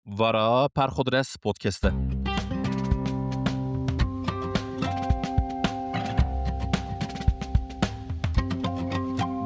Vara Perxudres Podcast'te.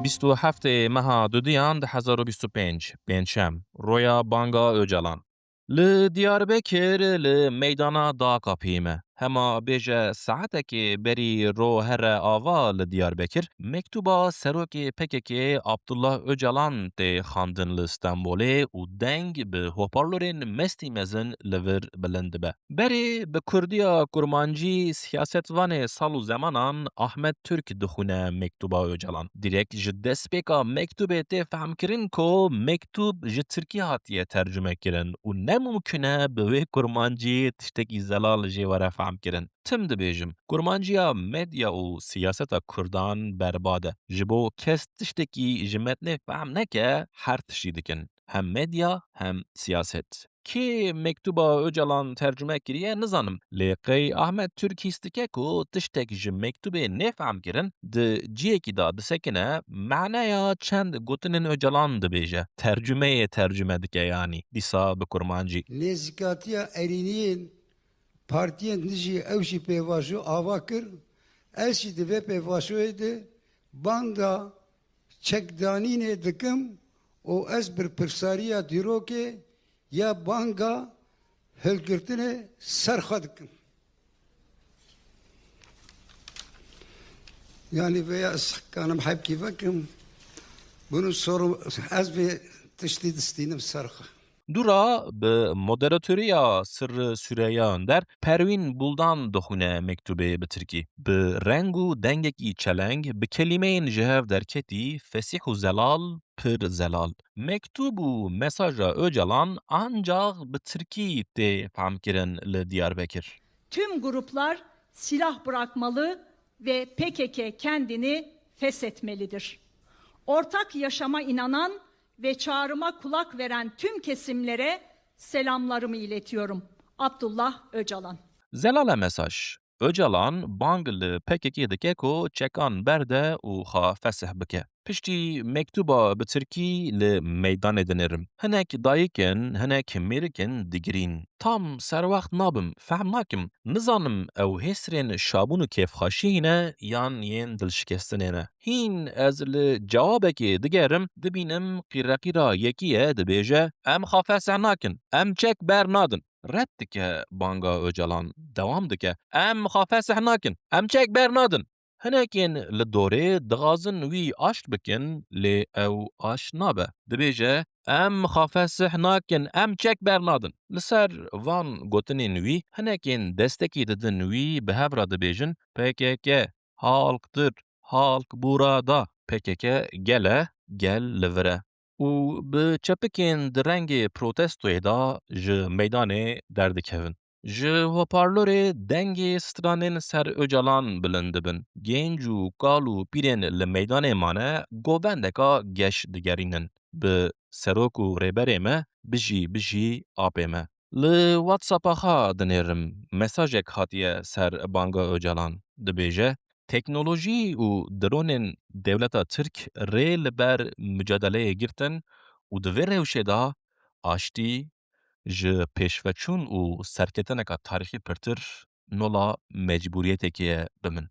بیست و هفت مها دودیان ده 1025 پنجشنبه رویا بانگا اوجلان ل دیاربکر ل میدانا دا کپیمه هما بیجه ساعتك بری رو هر آوا ل دیاربکر مکتوبا سروک پکک عبدالله اوجلان تی خاندن لستانبوله و دنگ به هوپارلورین مستی مزن لور بلند به بری به کردیا کرمانجی سیاستوان سالو زمانان احمد ترک دخونه مکتوبا اوجلان دیرک جدس بیکا مکتوبه تی فهم کرن کو مکتوب جد ترکی هاتیه ترجمه کرن و نممکنه به وی کرمانجی تشتکی زلال جیواره فهم کرن تم دبیجم کرمانجیا مدیا و سیاست کردان برباده جبو کس تشتکی جمتنه فهم نکه هر تشی دکن هم مدیا هم سیاست کی مکتوبا اوجلان ترجمه کریه نزانم لیقی احمد ترکیستکه کو تشتک جم مکتوبه نفهم کرن ده جیه کی دا دسکنه معنی چند گوتنن اوجلان دبیجه ترجمه دکه یعنی دیسا به کرمانجی نزیکاتیا ارینین partiyen niji evşi pevaşu ava kır, elşi de ve pevaşu ede, banda çekdanine dikim, o ez bir pirsariya diroke, ya banga hülgürtüne sarxa dikim. Yani veya sıkkanım hep kifakim, bunun soru az bir tiştid istinim sarxa. دورا به مدراتوریا سر سوریه اندر پروین بولدان دخونه مکتوبه به ترکی به رنگ و دنگکی چلنگ به کلمه این جهو درکتی فسیح و زلال پر زلال مکتوب و مساج اوجلان ancak به ترکی تی فهم کرن لدیار بکر Tüm gruplar silah bırakmalı ve PKK kendini feshetmelidir. Ortak yaşama inanan ve çağrıma kulak veren tüm kesimlere selamlarımı iletiyorum. Abdullah Öcalan. زلال مساج اوجلان بانگل پککی دکه کو چکان برده و خا فسح بکه پشتی مکتوبا به ترکی لمیدان دنرم هنک دایکن هنک میرکن دیگرین tam سر وقت نابم فهم ناکم نزانم او هسرین شابونو کیف خاشینه یان ین دلشکستنه هین از لجوابکی دگرم دبینم قیرقیرا یکیه دبیجه ام خافسح ناکن ام چک بر نادن رد دکه بانگا اوجلان دوام دکه ام خافسح ناکن ام چک بر نادن هناكين للدوري دغازن وي اشت بكن لي او اش نابه دبيجه ام خافسح ناكن ام تشك برنادن لسر وان گوتنين وي هناكين دستكي ددن وي بهبرا دبيجن PKK halktır halk burada PKK gel levre و به چپکین درنگ پروتستوی دا ج میدان دردکهون. ج هوپارلور دنگ سترانین سر اوجالان بلند بن. گنج و کال و پیرین لمیدان مانه گوبندکا گش دگرینن. به سروک و ریبرمه بجی آپمه. ل واتساپ ها دنیرم مساجک هاتیه سر بانگا اوجالان. دبیجه تکنولوژی و درونین دولتا ترک ریل بر مجادله گرتن و دوی روشه دا آشتی ج پیشوچون و سرکتنکا تاریخی پرتر نولا مجبوریت که بمن.